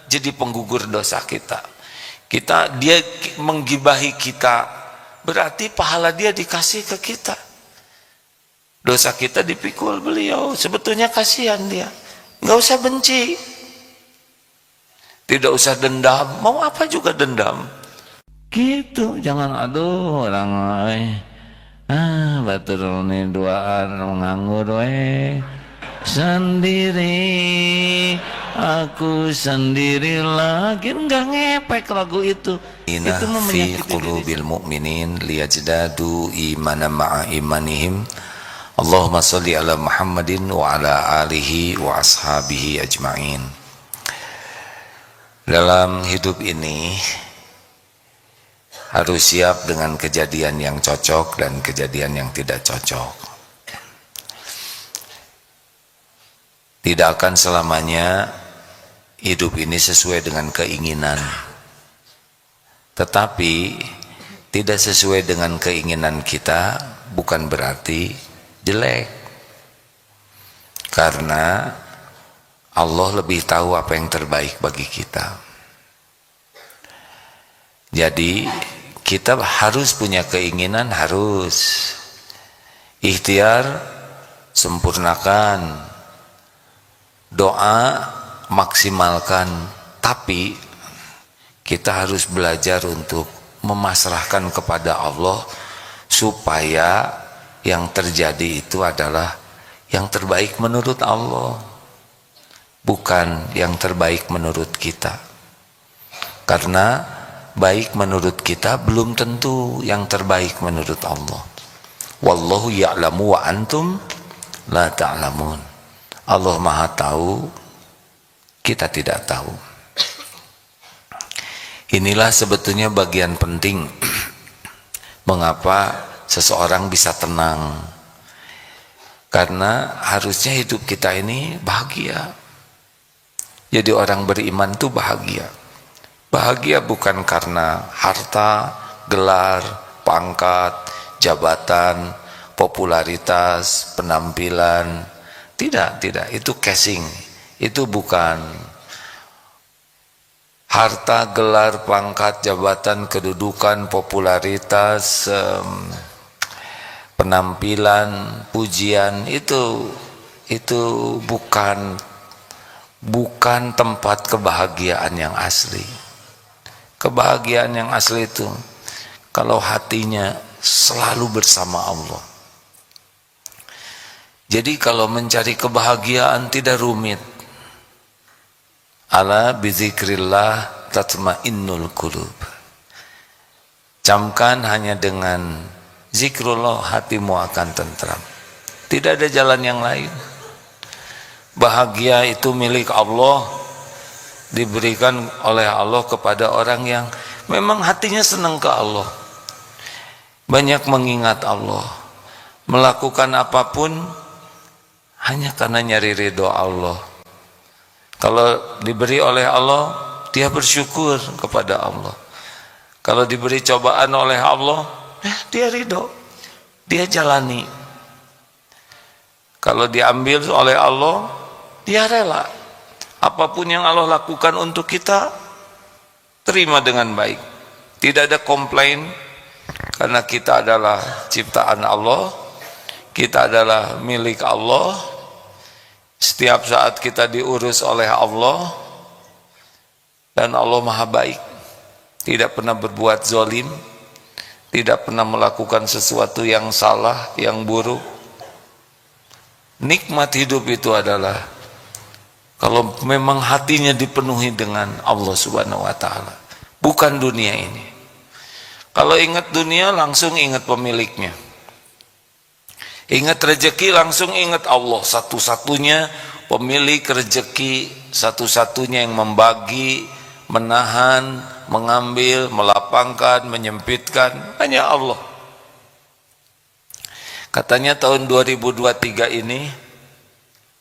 jadi penggugur dosa kita. Dia menggibahi kita, berarti pahala dia dikasih ke kita. Dosa kita dipikul beliau, sebetulnya kasihan dia. Nggak usah benci, tidak usah dendam, mau apa juga dendam. Gitu, jangan aduh orang batur ini duaan nganggur sendiri, aku sendiri lagi, nggak ngepek lagu itu. Itu fi qulubil mu'minin liyajdadu imana ma'a imanihim. Allahumma sholli ala Muhammadin wa ala alihi wa ashabihi ajma'in. Dalam hidup ini harus siap dengan kejadian yang cocok dan kejadian yang tidak cocok. Tidak akan selamanya hidup ini sesuai dengan keinginan. Tetapi tidak sesuai dengan keinginan kita bukan berarti jelek, karena Allah lebih tahu apa yang terbaik bagi kita. Jadi kita harus punya keinginan, harus ikhtiar, sempurnakan, doa maksimalkan, tapi kita harus belajar untuk memasrahkan kepada Allah supaya yang terjadi itu adalah yang terbaik menurut Allah, bukan yang terbaik menurut kita. Karena baik menurut kita belum tentu yang terbaik menurut Allah. Wallahu ya'lamu wa antum la ta'lamun. Allah Maha tahu, kita tidak tahu. Inilah sebetulnya bagian penting mengapa seseorang bisa tenang, karena harusnya hidup kita ini bahagia. Jadi orang beriman itu bahagia. Bahagia bukan karena harta, gelar, pangkat, jabatan, popularitas, penampilan. Tidak, itu casing. Itu bukan harta, gelar, pangkat, jabatan, kedudukan, popularitas, penampilan, pujian, itu bukan tempat kebahagiaan yang asli. Kebahagiaan yang asli itu kalau hatinya selalu bersama Allah. Jadi kalau mencari kebahagiaan tidak rumit. Ala bizikrillah tatmainnul qulub. Camkan hanya dengan zikrullah hatimu akan tentram. Tidak ada jalan yang lain. Bahagia itu milik Allah, diberikan oleh Allah kepada orang yang memang hatinya senang ke Allah, banyak mengingat Allah, melakukan apapun hanya karena nyari ridho Allah. Kalau diberi oleh Allah, dia bersyukur kepada Allah. Kalau diberi cobaan oleh Allah, dia ridho, dia jalani. Kalau diambil oleh Allah, dia rela. Apapun yang Allah lakukan untuk kita, terima dengan baik. Tidak ada komplain, karena kita adalah ciptaan Allah, kita adalah milik Allah. Setiap saat kita diurus oleh Allah, dan Allah Maha baik, tidak pernah berbuat zalim, tidak pernah melakukan sesuatu yang salah, yang buruk. Nikmat hidup itu adalah kalau memang hatinya dipenuhi dengan Allah Subhanahu wa Ta'ala, bukan dunia ini. Kalau ingat dunia, langsung ingat pemiliknya. Ingat rezeki, langsung ingat Allah, satu-satunya pemilik rezeki, satu-satunya yang membagi, menahan, mengambil, melapangkan, menyempitkan, hanya Allah. Katanya tahun 2023 ini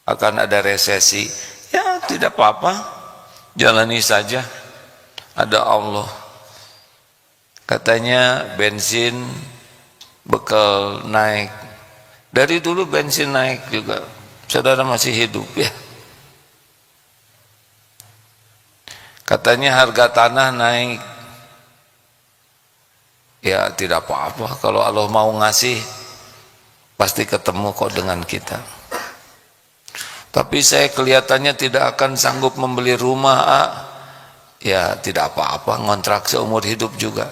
akan ada resesi. Ya tidak apa-apa, jalani saja, ada Allah. Katanya bensin bekal naik. Dari dulu bensin naik juga, saudara masih hidup ya. Katanya harga tanah naik. Ya tidak apa-apa, kalau Allah mau ngasih pasti ketemu kok dengan kita. Tapi saya kelihatannya tidak akan sanggup membeli rumah. Ya tidak apa-apa, ngontrak seumur hidup juga.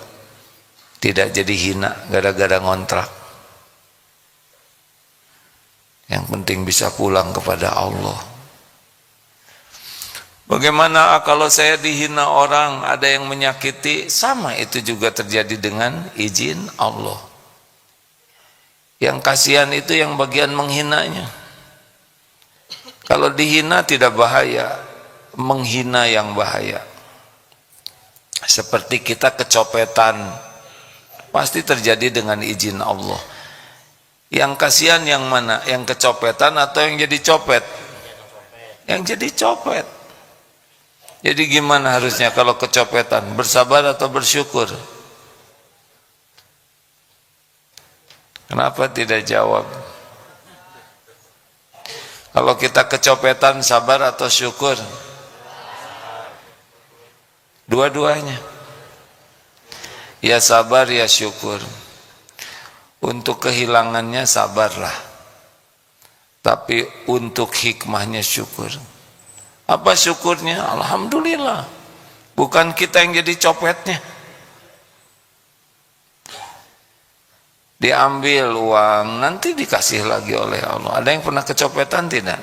Tidak jadi hina gara-gara ngontrak. Yang penting bisa pulang kepada Allah. Bagaimana kalau saya dihina orang, ada yang menyakiti, sama itu juga terjadi dengan izin Allah. Yang kasihan itu yang bagian menghinanya. Kalau dihina tidak bahaya, menghina yang bahaya. Seperti kita kecopetan, pasti terjadi dengan izin Allah. Yang kasihan yang mana? Yang kecopetan atau yang jadi copet? Yang jadi copet. Jadi gimana harusnya kalau kecopetan? Bersabar atau bersyukur? Kenapa tidak jawab? Kalau kita kecopetan, sabar atau syukur? Dua-duanya. Ya sabar, ya syukur. Untuk kehilangannya sabarlah. Tapi untuk hikmahnya syukur. Apa syukurnya? Alhamdulillah. Bukan kita yang jadi copetnya. Diambil uang, nanti dikasih lagi oleh Allah. Ada yang pernah kecopetan tidak?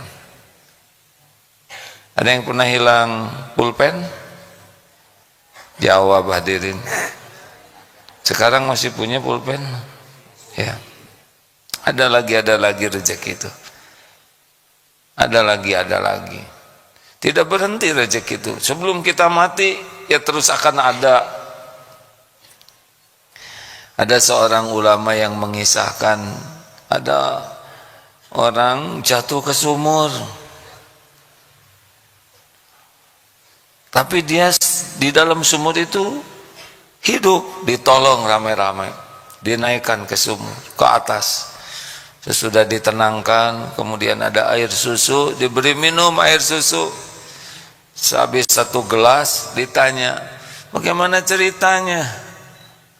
Ada yang pernah hilang pulpen? Jawab hadirin. Sekarang masih punya pulpen? Ya. Ada lagi rezeki itu. Ada lagi. Tidak berhenti rezeki itu. Sebelum kita mati, ya terus akan ada. Ada seorang ulama yang mengisahkan, ada orang jatuh ke sumur. Tapi dia di dalam sumur itu hidup, ditolong ramai-ramai. Dinaikkan ke sumur, ke atas. Sesudah ditenangkan, kemudian ada air susu, diberi minum air susu. Sehabis 1 gelas ditanya, bagaimana ceritanya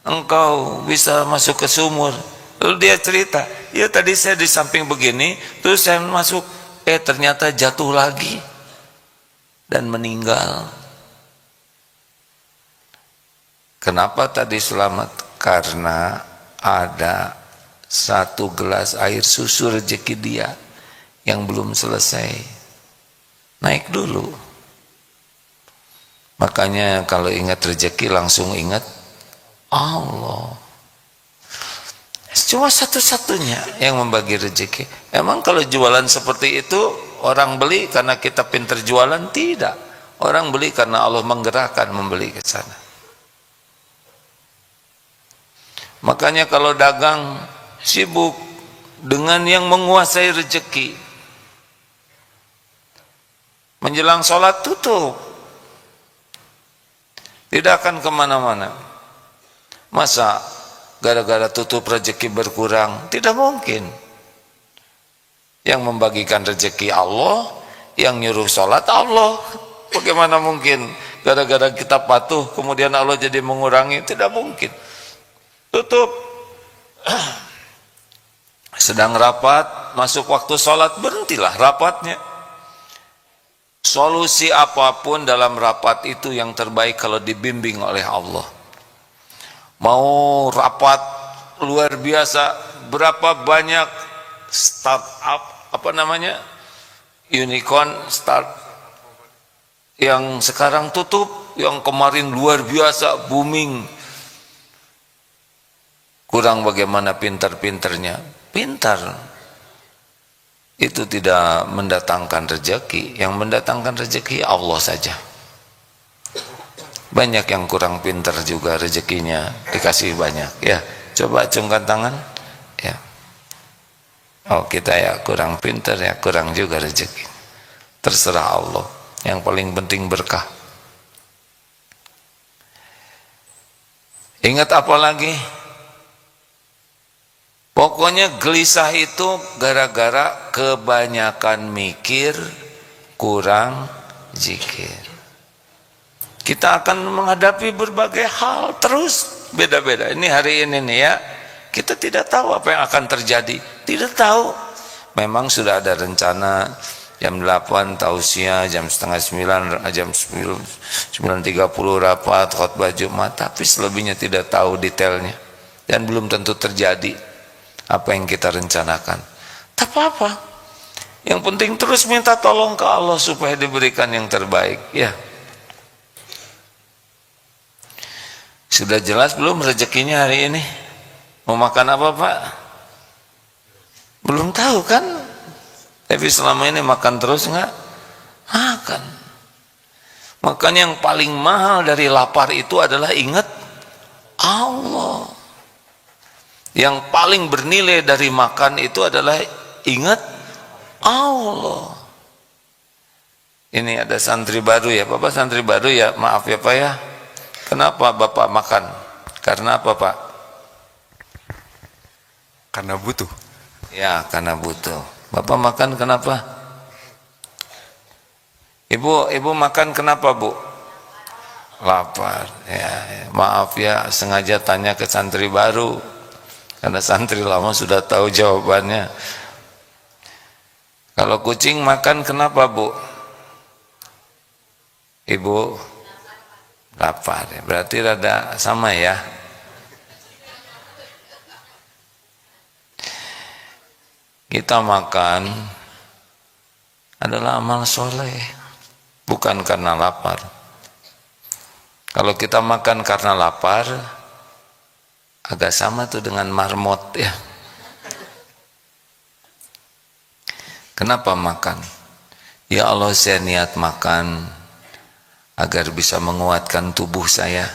engkau bisa masuk ke sumur? Lalu dia cerita, ya tadi saya di samping begini, terus saya masuk, ternyata jatuh lagi dan meninggal. Kenapa tadi selamat? Karena ada 1 gelas air susu rezeki dia yang belum selesai. Naik dulu. Makanya kalau ingat rezeki langsung ingat Allah. Cuma satu-satunya yang membagi rezeki. Emang kalau jualan seperti itu orang beli karena kita pintar jualan? Tidak. Orang beli karena Allah menggerakkan membeli ke sana. Makanya kalau dagang sibuk dengan yang menguasai rezeki. Menjelang sholat tutup. Tidak akan kemana-mana. Masa gara-gara tutup rezeki berkurang? Tidak mungkin. Yang membagikan rezeki Allah, yang nyuruh sholat Allah. Bagaimana mungkin gara-gara kita patuh kemudian Allah jadi mengurangi? Tidak mungkin. Tutup. Sedang rapat, masuk waktu sholat, berhentilah rapatnya. Solusi apapun dalam rapat itu yang terbaik kalau dibimbing oleh Allah. Mau rapat luar biasa, berapa banyak startup, unicorn start yang sekarang tutup, yang kemarin luar biasa booming. Kurang bagaimana pintar-pintarnya, pintar. Itu tidak mendatangkan rezeki. Yang mendatangkan rezeki Allah saja. Banyak yang kurang pintar juga rezekinya dikasih banyak. Ya, coba acungkan tangan. Ya. Oh, kita ya kurang pintar, ya kurang juga rezeki. Terserah Allah. Yang paling penting berkah. Ingat apa lagi? Pokoknya gelisah itu gara-gara kebanyakan mikir, kurang zikir. Kita akan menghadapi berbagai hal terus beda-beda. Ini hari ini nih ya, kita tidak tahu apa yang akan terjadi, tidak tahu. Memang sudah ada rencana jam 8 tausiah, jam setengah 9, jam 9.30 rapat khutbah Jumat, tapi selebihnya tidak tahu detailnya dan belum tentu terjadi apa yang kita rencanakan. Tak apa-apa, yang penting terus minta tolong ke Allah supaya diberikan yang terbaik ya. Sudah jelas belum rezekinya hari ini? Mau makan apa Pak? Belum tahu kan? Tapi selama ini makan terus enggak? Makan. Makanya yang paling mahal dari lapar itu adalah ingat Allah. Yang paling bernilai dari makan itu adalah ingat Allah. Ini ada santri baru ya, Bapak santri baru ya, maaf ya Pak ya. Kenapa Bapak makan? Karena apa Pak? Karena butuh. Ya, karena butuh. Bapak makan kenapa? Ibu makan kenapa Bu? Lapar. Ya, maaf ya, sengaja tanya ke santri baru. Karena santri lama sudah tahu jawabannya. Kalau kucing makan kenapa Bu? Ibu lapar. Berarti rada sama ya. Kita makan adalah amal soleh, bukan karena lapar. Kalau kita makan karena lapar, agak sama tuh dengan marmot ya. Kenapa makan? Ya Allah, saya niat makan agar bisa menguatkan tubuh saya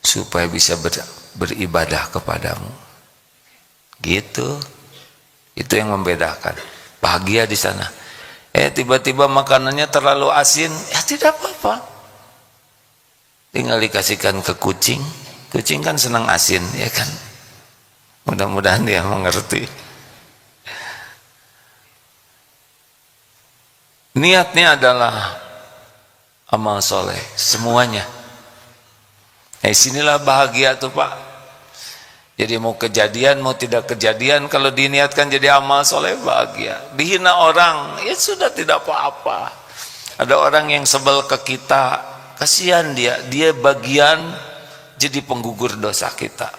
supaya bisa beribadah kepadamu. Gitu. Itu yang membedakan. Bahagia di sana. Tiba-tiba makanannya terlalu asin, ya tidak apa-apa. Tinggal dikasihkan ke kucing. Kucing kan senang asin, ya kan? Mudah-mudahan dia mengerti. Niatnya adalah amal soleh, semuanya. Sinilah bahagia tuh Pak. Jadi mau kejadian, mau tidak kejadian, kalau diniatkan jadi amal soleh bahagia. Dihina orang, ya sudah tidak apa-apa. Ada orang yang sebel ke kita, kasihan dia bagian jadi penggugur dosa kita.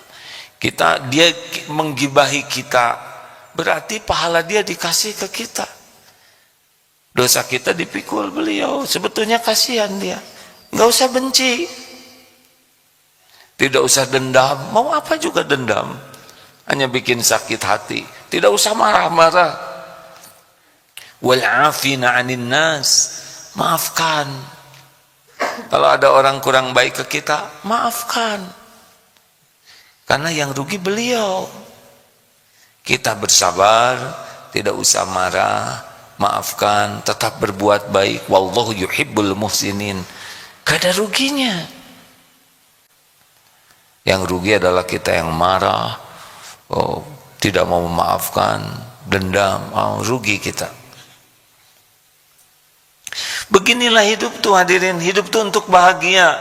Dia menggibahi kita, berarti pahala dia dikasih ke kita. Dosa kita dipikul beliau, sebetulnya kasihan dia. Nggak usah benci. Tidak usah dendam, mau apa juga dendam, hanya bikin sakit hati. Tidak usah marah-marah. Wal 'afina 'anil nas, maafkan. Kalau ada orang kurang baik ke kita, maafkan. Karena yang rugi beliau. Kita bersabar, tidak usah marah, maafkan, tetap berbuat baik. Wallahu yuhibbul muhsinin. Gak ada ruginya. Yang rugi adalah kita yang marah, tidak mau memaafkan, dendam, rugi kita. Beginilah hidup tuh hadirin, hidup tuh untuk bahagia.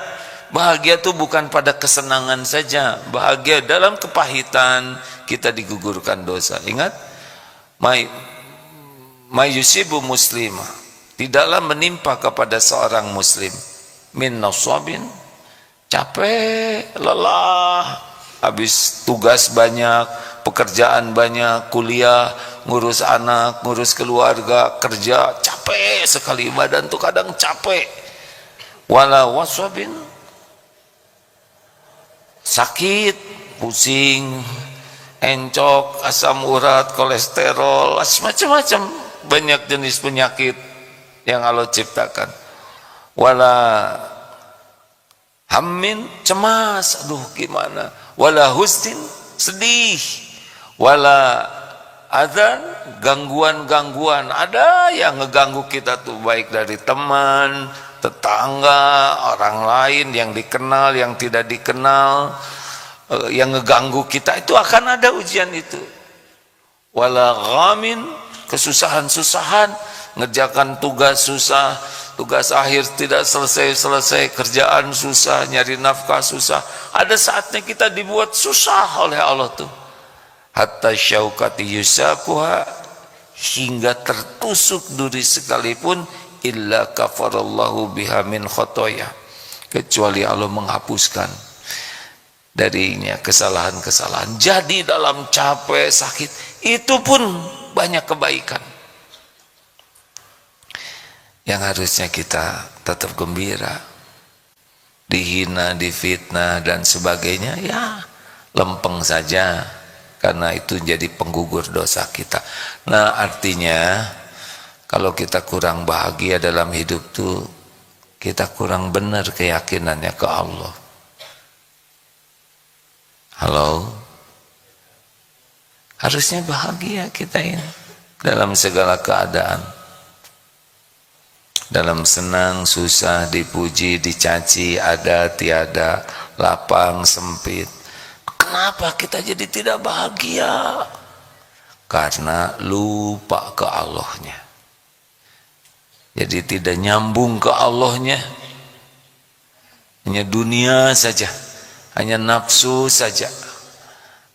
Bahagia tuh bukan pada kesenangan saja, bahagia dalam kepahitan kita digugurkan dosa. Ingat, mayusibu muslimah, tidaklah menimpa kepada seorang muslim min nasabin, capek, lelah, habis tugas banyak, pekerjaan banyak, kuliah, ngurus anak, ngurus keluarga, kerja, capek sekali, badan tuh kadang capek. Wala waswabin, sakit, pusing, encok, asam urat, kolesterol, macam-macam, banyak jenis penyakit yang Allah ciptakan. Wala hammin, cemas, aduh gimana, wala husnin, sedih, wala adzan, gangguan-gangguan. Ada yang ngeganggu kita tuh, baik dari teman, tetangga, orang lain, yang dikenal, yang tidak dikenal, yang ngeganggu kita, itu akan ada ujian itu. Wala ghamin, kesusahan-susahan, ngerjakan tugas susah, tugas akhir tidak selesai-selesai, kerjaan susah, nyari nafkah susah. Ada saatnya kita dibuat susah oleh Allah tuh. Hatta syaukati yusakuha, hingga tertusuk duri sekalipun, illa kafarallahu biha min khotoya, kecuali Allah menghapuskan darinya kesalahan-kesalahan. Jadi dalam capek, sakit, itu pun banyak kebaikan yang harusnya kita tetap gembira. Dihina, difitnah dan sebagainya, ya lempeng saja, karena itu jadi penggugur dosa kita. Nah, artinya kalau kita kurang bahagia dalam hidup tuh, kita kurang benar keyakinannya ke Allah. Halo? Harusnya bahagia kita ini dalam segala keadaan. Dalam senang, susah, dipuji, dicaci, ada, tiada, lapang, sempit. Kenapa kita jadi tidak bahagia? Karena lupa ke Allahnya. Jadi tidak nyambung ke Allahnya. Hanya dunia saja, hanya nafsu saja,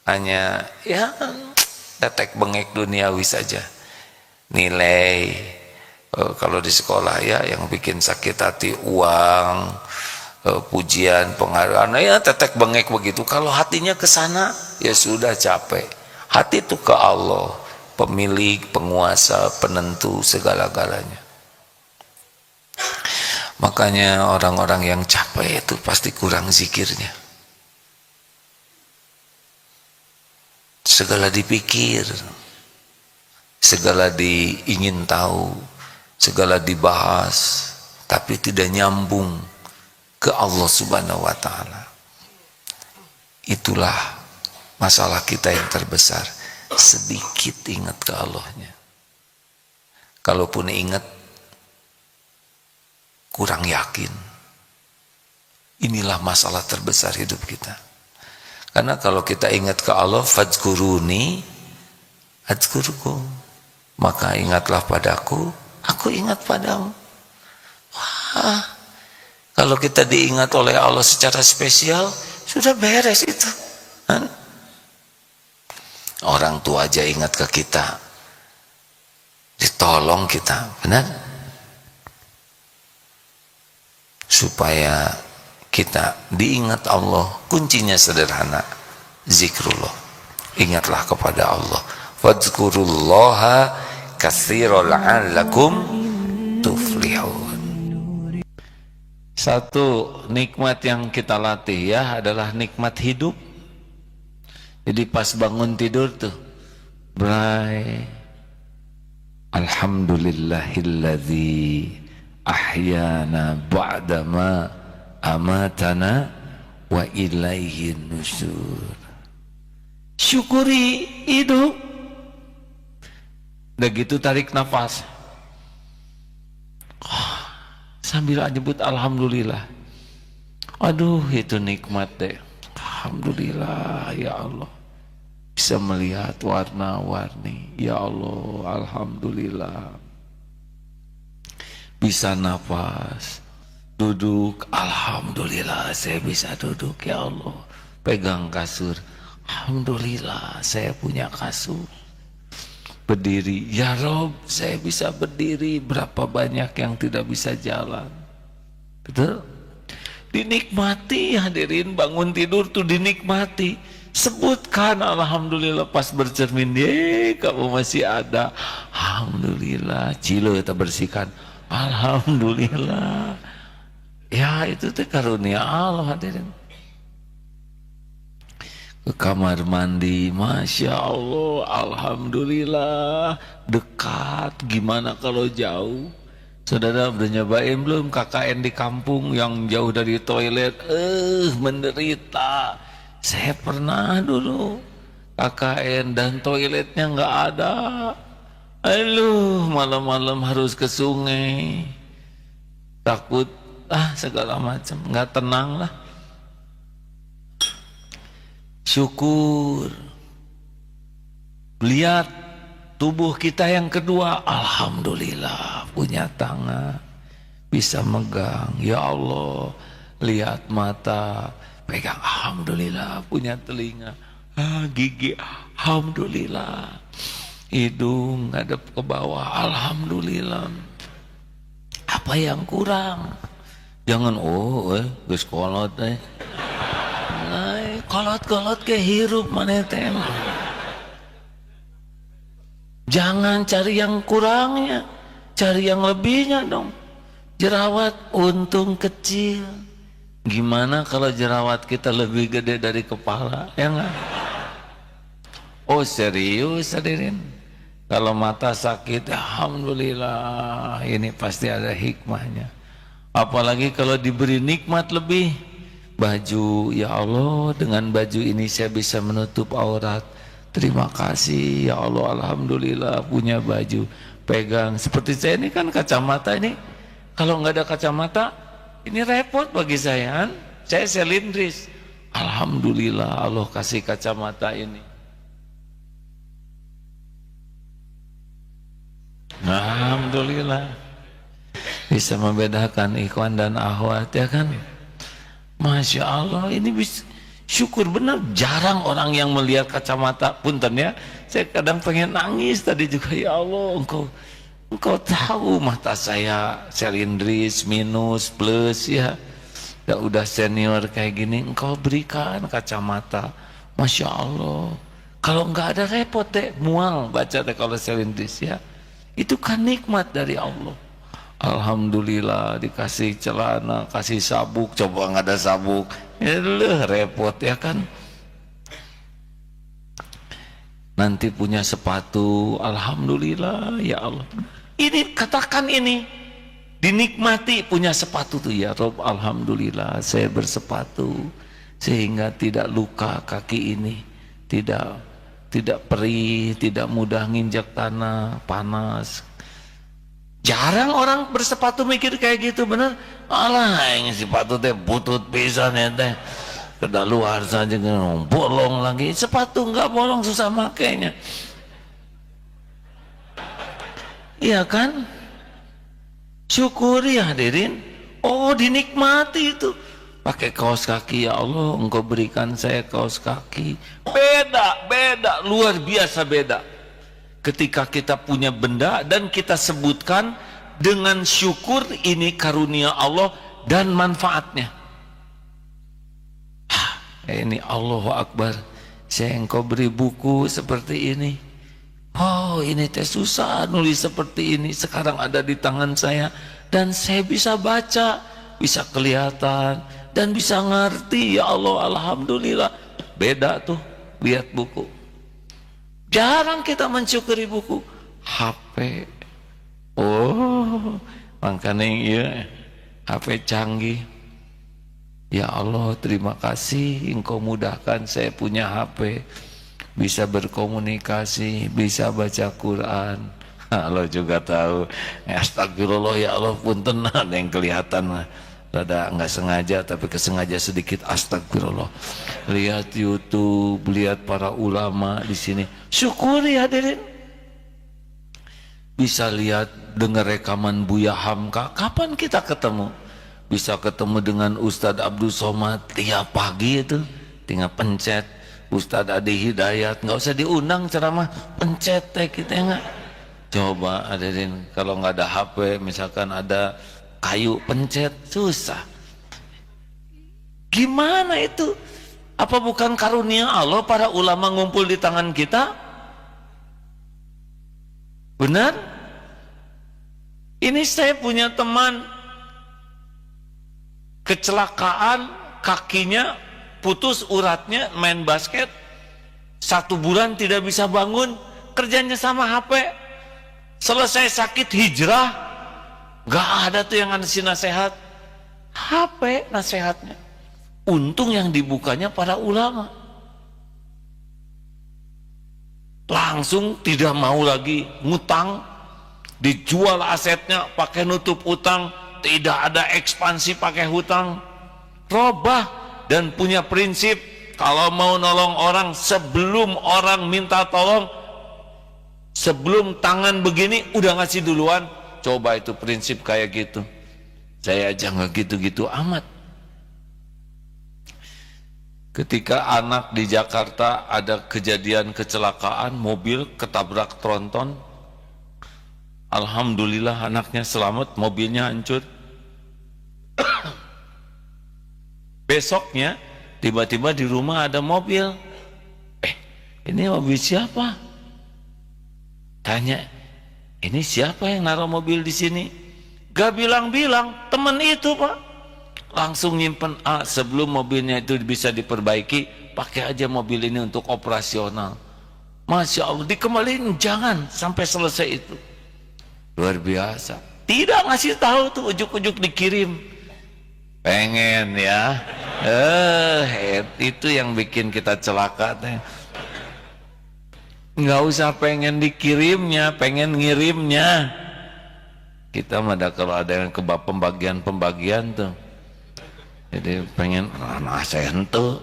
hanya ya tetek bengek duniawi saja. Nilai, kalau di sekolah ya yang bikin sakit hati uang, pujian, penghargaan, ya tetek bengek begitu. Kalau hatinya ke sana, ya sudah capek. Hati itu ke Allah, pemilik, penguasa, penentu segala-galanya. Makanya orang-orang yang capek itu pasti kurang zikirnya. Segala dipikir, segala diingin tahu, segala dibahas, tapi tidak nyambung ke Allah Subhanahu wa Ta'ala. Itulah masalah kita yang terbesar. Sedikit ingat ke Allahnya. Kalaupun ingat, kurang yakin. Inilah masalah terbesar hidup kita. Karena kalau kita ingat ke Allah, fadzkuruni adzkurukum, maka ingatlah padaku, aku ingat padamu. Wah, kalau kita diingat oleh Allah secara spesial, sudah beres itu. Orang tua aja ingat ke kita, ditolong kita, benar? Supaya kita diingat Allah, kuncinya sederhana, zikrullah. Ingatlah kepada Allah. Fadzkurullaha katsiran la'allakum tuflihun. Satu nikmat yang kita latih ya adalah nikmat hidup. Jadi pas bangun tidur tuh, berai, alhamdulillahilladzi ahyana ba'dama amatana wa ilaihin nusyur. Syukuri hidup. Udah gitu tarik nafas. Sambil nyebut alhamdulillah. Aduh, itu nikmat deh. Alhamdulillah ya Allah. Bisa melihat warna-warni. Ya Allah, alhamdulillah. Bisa nafas, duduk, alhamdulillah saya bisa duduk ya Allah. Pegang kasur, alhamdulillah saya punya kasur. Berdiri, ya Rob saya bisa berdiri. Berapa banyak yang tidak bisa jalan. Betul? Dinikmati hadirin, bangun tidur tuh dinikmati. Sebutkan alhamdulillah pas bercermin, kamu masih ada. Alhamdulillah, cilo kita bersihkan. Alhamdulillah. Ya itu teh karunia Allah hadirin. Ke kamar mandi, Masya Allah, alhamdulillah, dekat. Gimana kalau jauh? Saudara udah nyobain belum KKN di kampung yang jauh dari toilet? Menderita. Saya pernah dulu KKN dan toiletnya nggak ada. Aduh, malam-malam harus ke sungai. Takut, segala macam, nggak tenang lah. Syukur. Lihat tubuh kita yang kedua, alhamdulillah punya tangan, bisa megang. Ya Allah, lihat mata, pegang, alhamdulillah. Punya telinga, gigi, alhamdulillah. Hidung ngadep ke bawah, alhamdulillah. Apa yang kurang? Jangan geus kolot kolot ke hirup maneh teh. Jangan cari yang kurangnya, cari yang lebihnya dong. Jerawat untung kecil. Gimana kalau jerawat kita lebih gede dari kepala, ya enggak? Oh serius hadirin, kalau mata sakit, alhamdulillah, ini pasti ada hikmahnya. Apalagi kalau diberi nikmat lebih, baju, ya Allah, dengan baju ini saya bisa menutup aurat. Terima kasih ya Allah, alhamdulillah punya baju. Pegang, seperti saya ini kan kacamata ini, kalau nggak ada kacamata ini repot bagi saya. Saya selindris, alhamdulillah Allah kasih kacamata ini. Alhamdulillah bisa membedakan ikhwan dan akhwat, ya kan? Masya Allah, ini bisa syukur benar. Jarang orang yang melihat kacamata. Punten ya, saya kadang pengen nangis tadi juga. Ya Allah, engkau tahu mata saya selindris, minus, plus, ya udah senior kayak gini, engkau berikan kacamata. Masya Allah, kalau nggak ada repot deh, mual baca deh kalau selindris, ya. Itu kan nikmat dari Allah. Alhamdulillah dikasih celana, kasih sabuk, coba nggak ada sabuk, ya repot, ya kan. Nanti punya sepatu, alhamdulillah ya Allah. Ini katakan ini dinikmati, punya sepatu tuh, ya Rob, alhamdulillah saya bersepatu sehingga tidak luka kaki ini, tidak perih, tidak mudah nginjak tanah, panas. Jarang orang bersepatu mikir kayak gitu, bener. Alah, ini sepatu teh butut pisan ya teh. Kedah luar saja bolong lagi. Sepatu nggak bolong susah makainya. Iya kan? Syukuri hadirin. Oh, dinikmati itu. Pakai kaos kaki, ya Allah, engkau berikan saya kaos kaki. Beda, luar biasa beda. Ketika kita punya benda dan kita sebutkan dengan syukur, ini karunia Allah dan manfaatnya. Ini Allahu Akbar, saya engkau beri buku seperti ini. Oh, ini teh susah nulis seperti ini, sekarang ada di tangan saya dan saya bisa baca, bisa kelihatan dan bisa ngerti. Ya Allah, alhamdulillah. Beda tuh lihat buku. Jarang kita mensyukuri buku. HP, oh makanya ya HP canggih. Ya Allah, terima kasih engkau mudahkan saya punya HP, bisa berkomunikasi, bisa baca Quran. Allah juga tahu. Astagfirullah ya Allah, punten ada yang kelihatan rada nggak sengaja, tapi kesengaja sedikit, astagfirullah. Lihat YouTube, lihat para ulama di sini, syukuri hadirin. Bisa lihat, dengar rekaman Buya Hamka. Kapan kita ketemu? Bisa ketemu dengan Ustadz Abdul Somad tiap pagi itu, tinggal pencet. Ustadz Adi Hidayat, nggak usah diundang ceramah, pencet teh kita, nggak. Coba hadirin, kalau nggak ada HP, misalkan ada kayu, pencet, susah. Gimana itu? Apa bukan karunia Allah para ulama ngumpul di tangan kita? Benar? Ini saya punya teman kecelakaan, kakinya putus uratnya, main basket 1 bulan tidak bisa bangun, kerjanya sama HP. Selesai sakit hijrah, gak ada tuh yang ngasih nasihat, HP nasihatnya. Untung yang dibukanya para ulama. Langsung tidak mau lagi ngutang, dijual asetnya pakai nutup utang, tidak ada ekspansi pakai hutang. Robah dan punya prinsip, kalau mau nolong orang, sebelum orang minta tolong, sebelum tangan begini udah ngasih duluan. Coba itu prinsip kayak gitu. Saya aja nggak gitu-gitu amat. Ketika anak di Jakarta ada kejadian kecelakaan, mobil ketabrak tronton, alhamdulillah anaknya selamat, mobilnya hancur. Besoknya tiba-tiba di rumah ada mobil. Ini mobil siapa? Tanya, ini siapa yang naruh mobil di sini? Gak bilang-bilang, temen itu Pak. Langsung nyimpen, sebelum mobilnya itu bisa diperbaiki, pakai aja mobil ini untuk operasional. Masya Allah, dikembaliin, jangan sampai selesai itu. Luar biasa. Tidak ngasih tahu tuh, ujuk-ujuk dikirim. Pengen ya. Itu yang bikin kita celaka teh. Nggak usah pengen dikirimnya, pengen ngirimnya. Kita mah kalau ada yang ke pembagian tuh, jadi pengen saya hentu.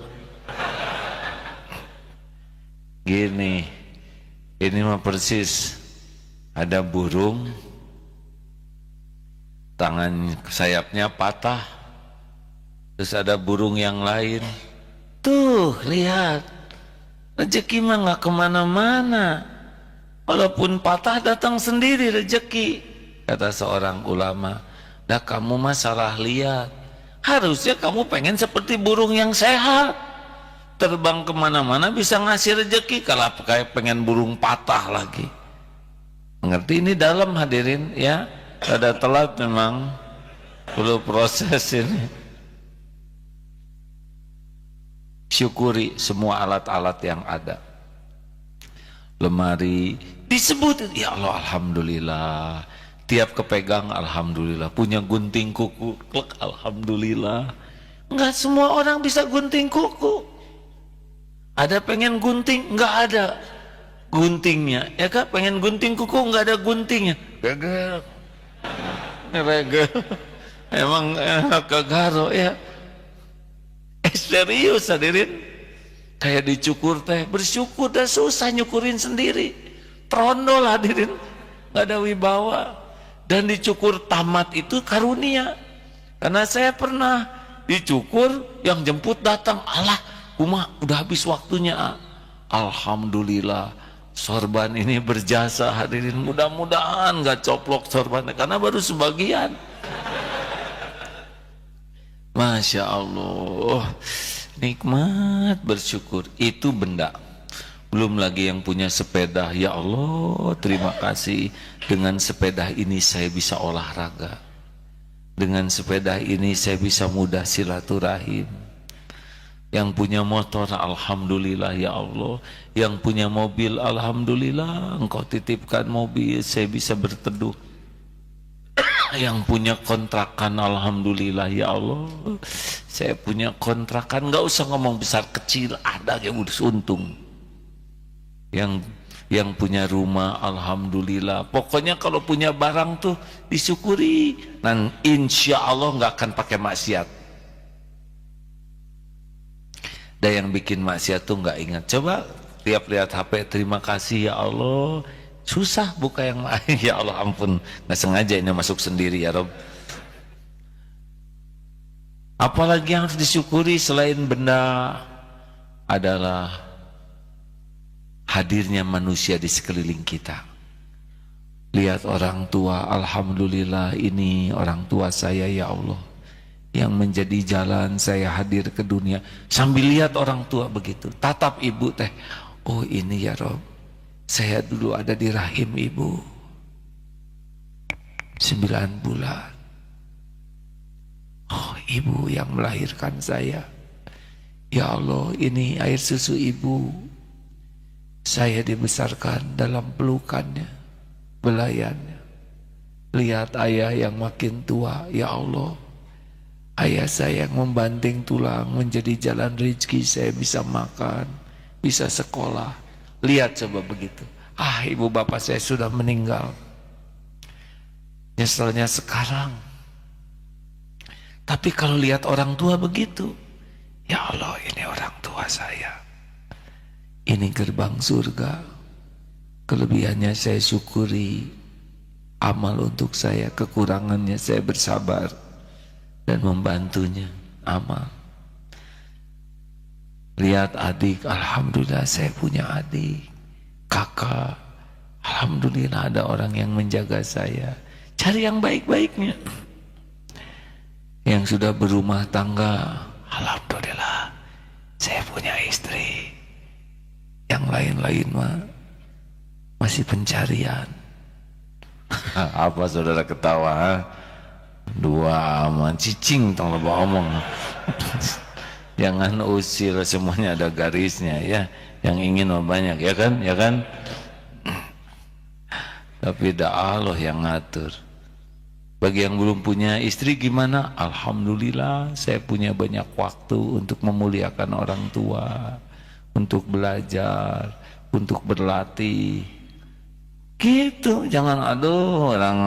Gini, ini mah persis ada burung, tangan sayapnya patah, terus ada burung yang lain. Tuh lihat, rezeki mah nggak kemana-mana, walaupun patah datang sendiri rezeki. Kata seorang ulama, dah kamu mah salah lihat, harusnya kamu pengen seperti burung yang sehat, terbang kemana-mana bisa ngasih rezeki. Kalau kayak pengen burung patah lagi, mengerti ini dalam hadirin ya, ada telat memang, perlu proses ini. Syukuri semua alat-alat yang ada. Lemari disebut, ya Allah alhamdulillah, tiap kepegang alhamdulillah, punya gunting kuku klek alhamdulillah. Enggak semua orang bisa gunting kuku. Ada pengen gunting, enggak ada guntingnya, ya kan? Pengen gunting kuku, enggak ada guntingnya, gagal regel. Emang kegaro ya. Serius hadirin, kayak dicukur teh, bersyukur, dah susah nyukurin sendiri, trondol hadirin, nggak ada wibawa. Dan dicukur tamat itu karunia, karena saya pernah dicukur, yang jemput datang, alah kumah udah habis waktunya. Alhamdulillah sorban ini berjasa hadirin, mudah-mudahan nggak coplok sorbannya karena baru sebagian. Masya Allah, nikmat bersyukur. Itu benda, belum lagi yang punya sepeda. Ya Allah terima kasih, dengan sepeda ini saya bisa olahraga, dengan sepeda ini saya bisa mudah silaturahim. Yang punya motor alhamdulillah ya Allah, yang punya mobil alhamdulillah engkau titipkan mobil saya bisa berteduh. Yang punya kontrakan alhamdulillah ya Allah, saya punya kontrakan, nggak usah ngomong besar kecil, ada yang udah untung. Yang punya rumah alhamdulillah. Pokoknya kalau punya barang tuh disyukuri, dan insya Allah nggak akan pakai maksiat. Dan yang bikin maksiat tuh nggak ingat. Coba tiap lihat HP terima kasih ya Allah, susah buka yang lain. Ya Allah ampun, nggak sengaja ini masuk sendiri ya Rob. Apalagi yang harus disyukuri selain benda adalah hadirnya manusia di sekeliling kita. Lihat orang tua, alhamdulillah ini orang tua saya ya Allah, yang menjadi jalan saya hadir ke dunia. Sambil lihat orang tua begitu, tatap ibu teh, oh ini ya Rob, saya dulu ada di rahim ibu 9 bulan. Oh ibu yang melahirkan saya, ya Allah ini air susu ibu, saya dibesarkan dalam pelukannya, belayannya. Lihat ayah yang makin tua, ya Allah, ayah saya yang membanting tulang menjadi jalan rezeki saya bisa makan, bisa sekolah. Lihat coba begitu. Ibu bapak saya sudah meninggal, nyeselnya sekarang. Tapi kalau lihat orang tua begitu, ya Allah ini orang tua saya, ini gerbang surga. Kelebihannya saya syukuri, amal untuk saya, kekurangannya saya bersabar. dan membantunya amal. Lihat adik, alhamdulillah saya punya adik. Kakak, alhamdulillah ada orang yang menjaga saya. Cari yang baik-baiknya. Yang sudah berumah tangga, alhamdulillah saya punya istri. Yang lain-lain mah masih pencarian. Apa saudara ketawa? Ha? Dua aman cicing tong lebah omong. Jangan usir, semuanya ada garisnya ya. Yang ingin mah banyak ya kan, ya kan. Tapi dah Allah yang ngatur. Bagi yang belum punya istri gimana? Alhamdulillah saya punya banyak waktu untuk memuliakan orang tua, untuk belajar, untuk berlatih. Gitu, jangan aduh orang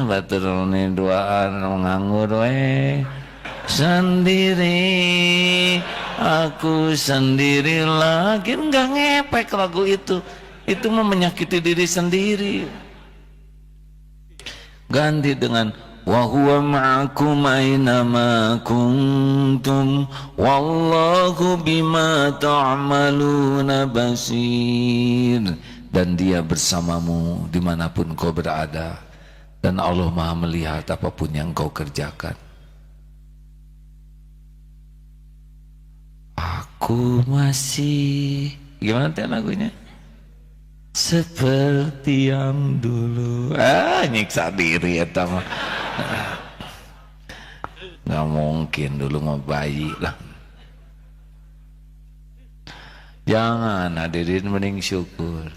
batur ini duaan nganggur sendiri, aku sendiri lagi. Enggak ngepek lagu itu mah menyakiti diri sendiri. Ganti dengan wa huwa ma'akum aina ma kuntum wallahu bima ta'maluna basir. Dan dia bersamamu dimanapun kau berada, dan Allah maha melihat apapun yang kau kerjakan. Aku masih, gimana teh lagunya? Seperti yang dulu. Nyiksa diri ya mah. Nggak mungkin, dulu mah bayi lah. Jangan, hadirin, mending syukur.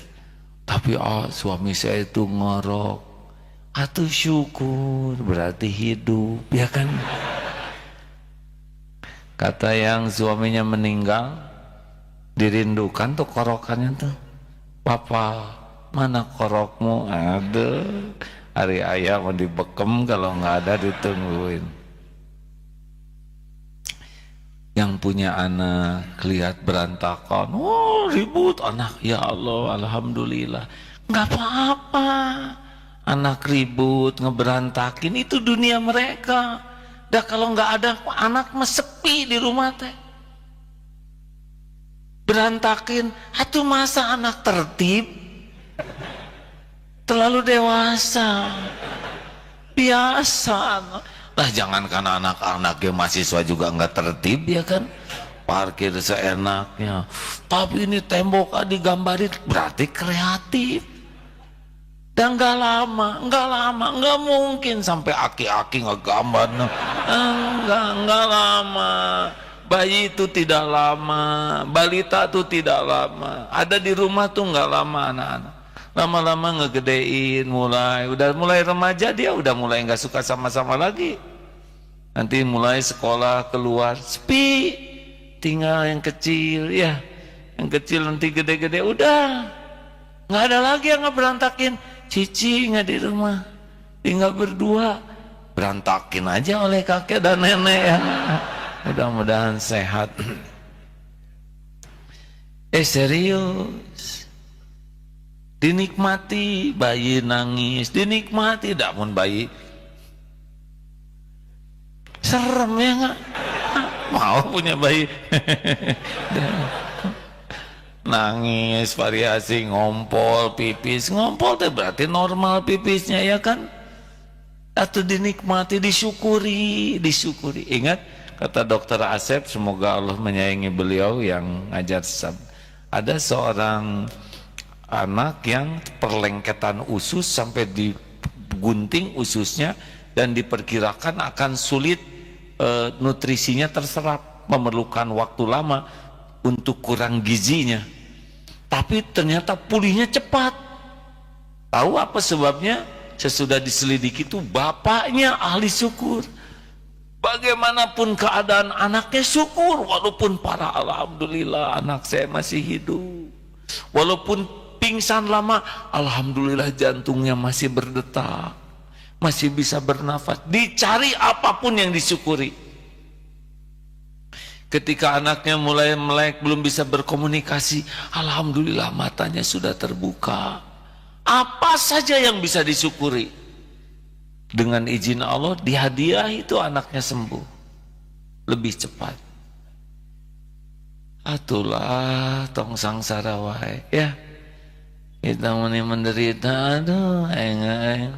Tapi suami saya itu ngorok, atuh syukur, berarti hidup, ya kan? Kata yang suaminya meninggal, dirindukan tuh korokannya tuh. Papa, mana korokmu? Aduh, hari ayam mau dibekem, kalau nggak ada ditungguin. Yang punya anak lihat berantakan, ribut anak, ya Allah, alhamdulillah. Nggak apa-apa, anak ribut, ngeberantakin, itu dunia mereka. Dah kalau nggak ada anak mah sepi di rumah teh. Berantakin, atuh masa anak tertib? Terlalu dewasa, biasa. Lah jangankan anak-anak ya, mahasiswa juga nggak tertib ya kan, parkir seenaknya. Tapi ini tembok digambarin, berarti kreatif. Dan nggak lama, nggak mungkin sampai aki-aki ngegambar. Nggak lama. Bayi itu tidak lama, balita itu tidak lama. Ada di rumah tuh nggak lama anak-anak. Lama-lama ngegedein, udah mulai remaja, dia udah mulai nggak suka sama-sama lagi. Nanti mulai sekolah keluar, sepi, tinggal yang kecil ya, yang kecil nanti gede-gede udah nggak ada lagi yang ngeberantakin. Cici nggak di rumah, tinggal berdua, berantakin aja oleh kakek dan nenek ya. Mudah-mudahan sehat. Serius. Dinikmati, bayi nangis, dinikmati. Namun bayi serem ya nggak? Mau punya bayi nangis, variasi, ngompol, pipis. Ngompol itu berarti normal pipisnya ya kan? Atau dinikmati, disyukuri. Ingat kata dokter Asep, semoga Allah menyayangi beliau yang ngajar. Ada seorang anak yang perlengketan usus sampai digunting ususnya, dan diperkirakan akan sulit nutrisinya terserap, memerlukan waktu lama untuk kurang gizinya. Tapi ternyata pulihnya cepat. Tahu apa sebabnya? Sesudah diselidiki itu bapaknya ahli syukur. Bagaimanapun keadaan anaknya syukur, walaupun parah, alhamdulillah anak saya masih hidup. Walaupun pingsan lama, alhamdulillah jantungnya masih berdetak, masih bisa bernafas. Dicari apapun yang disyukuri. Ketika anaknya mulai melek, belum bisa berkomunikasi, alhamdulillah matanya sudah terbuka. Apa saja yang bisa disyukuri. dengan izin Allah dihadiah itu anaknya sembuh lebih cepat. Atulah tong sangsara wae ya, kita menderita, aduh aing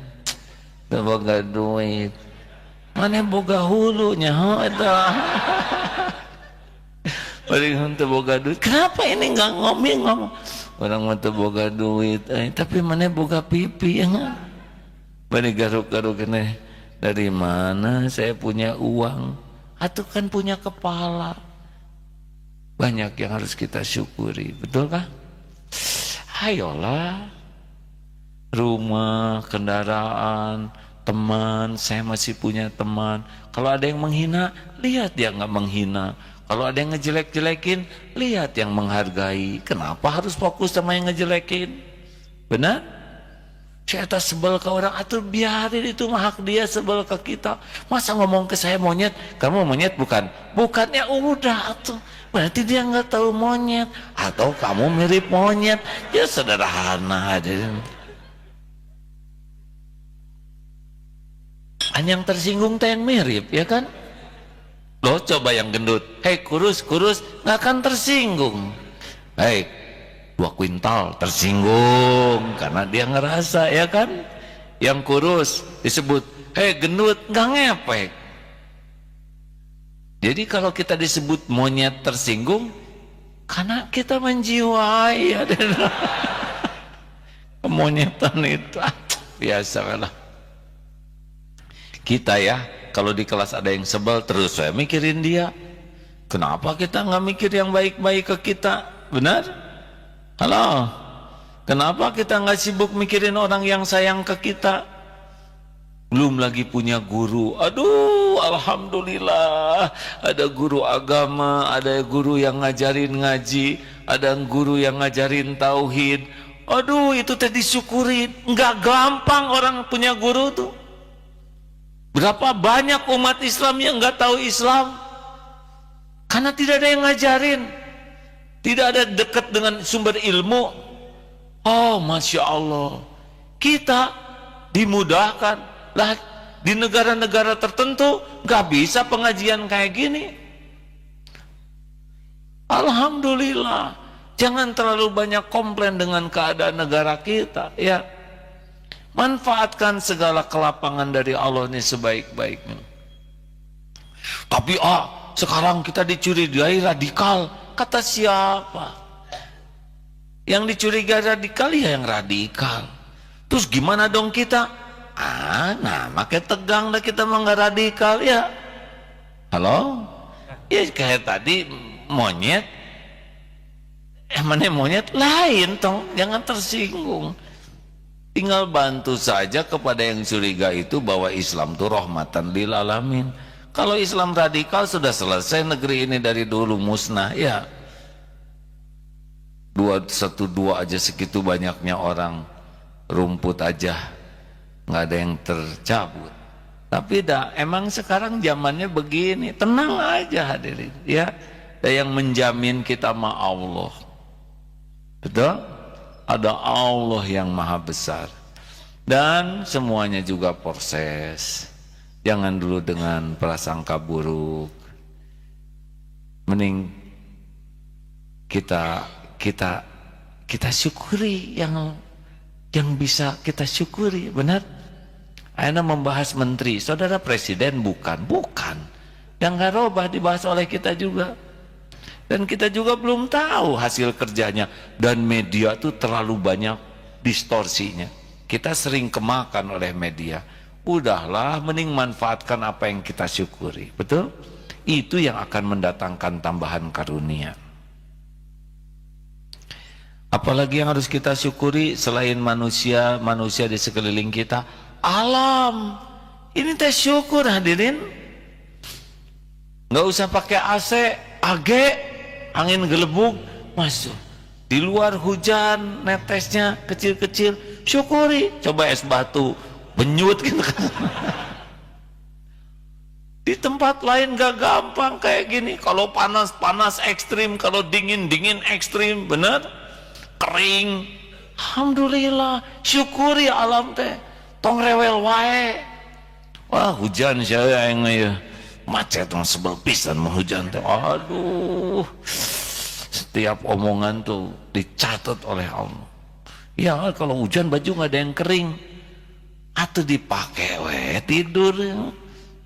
boga duit, mana boga hulunya eta. Paling teu boga duit, kenapa ini nggak ngomong orang mah teu boga duit, tapi mana boga pipi ya nggak? Mana garuk-garuk ini dari mana saya punya uang? Atuh kan punya kepala. Banyak yang harus kita syukuri, betul kah? Ayolah, rumah, kendaraan, teman, saya masih punya teman. Kalau ada yang menghina, lihat dia nggak menghina. Kalau ada yang ngejelek-jelekin, lihat yang menghargai. Kenapa harus fokus sama yang ngejelekin? Benar? Saya tak sebel ke orang, atau biarin itu mah hak dia sebel ke kita. Masa ngomong ke saya monyet, kamu monyet bukan? Bukannya udah atuh. Berarti dia nggak tahu monyet, atau kamu mirip monyet. Ya sederhana aja. Yang tersinggung teh yang mirip, ya kan? Loh coba yang gendut, hei kurus nggak akan tersinggung. Hei 2 kuintal tersinggung karena dia ngerasa, ya kan? Yang kurus disebut hei gendut, nggak ngepek. Jadi kalau kita disebut monyet tersinggung karena kita menjiwai kemonyetan itu. Biasa lah kita ya. Kalau di kelas ada yang sebel terus saya mikirin dia. Kenapa kita nggak mikir yang baik-baik ke kita? Benar? Halo? Kenapa kita nggak sibuk mikirin orang yang sayang ke kita? Belum lagi punya guru. Aduh, alhamdulillah ada guru agama, ada guru yang ngajarin ngaji, ada guru yang ngajarin tauhid. Aduh, itu tadi disyukurin. Nggak gampang orang punya guru tuh. Berapa banyak umat Islam yang nggak tahu Islam karena tidak ada yang ngajarin, tidak ada dekat dengan sumber ilmu. Oh, masya Allah, kita dimudahkan lah. Di negara-negara tertentu nggak bisa pengajian kayak gini. Alhamdulillah, jangan terlalu banyak komplain dengan keadaan negara kita, ya. Manfaatkan segala kelapangan dari Allah ini sebaik-baiknya. Tapi sekarang kita dicurigai radikal. Kata siapa? Yang dicurigai radikal ya yang radikal. Terus gimana dong kita? Nah makin tegang dah kita nggak radikal ya. Halo? Ya kayak tadi monyet. Mana monyet lain tong, jangan tersinggung. Tinggal bantu saja kepada yang curiga itu bahwa Islam itu rahmatan lil alamin. Kalau Islam radikal sudah selesai negeri ini dari dulu musnah ya. 212 aja segitu banyaknya orang, rumput aja nggak ada yang tercabut. Tapi emang sekarang zamannya begini, tenang aja hadirin ya. Ada yang menjamin kita sama Allah. Betul? Ada Allah yang maha besar. Dan semuanya juga proses. Jangan dulu dengan prasangka buruk. Mending kita syukuri yang bisa kita syukuri. Benar? Aina membahas menteri, saudara presiden bukan. Yang nggak robah dibahas oleh kita juga. Dan kita juga belum tahu hasil kerjanya. Dan media itu terlalu banyak distorsinya. Kita sering kemakan oleh media. Udahlah, mending manfaatkan apa yang kita syukuri. Betul? Itu yang akan mendatangkan tambahan karunia. Apalagi yang harus kita syukuri selain manusia di sekeliling kita? Alam. Ini teh syukur hadirin. Nggak usah pakai AC, AG, angin gelembung masuk. Di luar hujan, netesnya kecil-kecil, syukuri. Coba es batu, benyut gitu kan. Di tempat lain gak gampang kayak gini. Kalau panas, panas ekstrim. Kalau dingin, dingin ekstrim. Bener? Kering. Alhamdulillah, syukuri alam teh. Tong rewel wae. Wah, hujan saya yang macet sebel pisan mau hujan teh. Aduh, setiap omongan tuh dicatat oleh Allah. Ya kalau hujan baju nggak ada yang kering, atau dipakai tidur,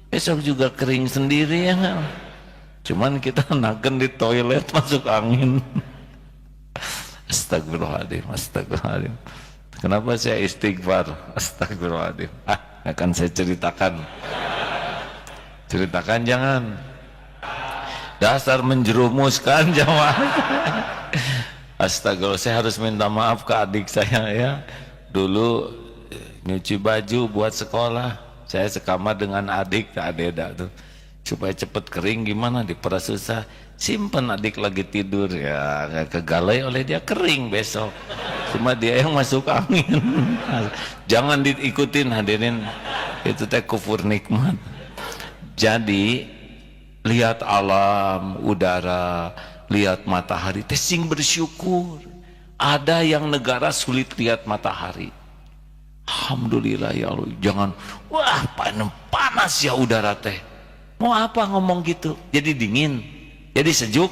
besok juga kering sendiri ya nggak. Cuman kita naken di toilet masuk angin. Astagfirullahaladzim, astagfirullahaladzim. Kenapa saya istighfar? Astagfirullahaladzim. Akan saya ceritakan. Ceritakan jangan. Dasar menjerumuskan jamaah. Astagfirullah, saya harus minta maaf ke adik saya ya. Dulu nyuci baju buat sekolah, saya sekamar dengan adik ke adeda tuh. Supaya cepet kering gimana, diperas susah. Simpen adik lagi tidur ya, kegalai oleh dia, kering besok. Cuma dia yang masuk angin. Jangan diikutin hadirin, itu teh kufur nikmat. Jadi lihat alam, udara, lihat matahari, tesing bersyukur. Ada yang negara sulit lihat matahari. Alhamdulillah ya Allah, jangan wah panas ya udara teh. Mau apa ngomong gitu? Jadi dingin, jadi sejuk?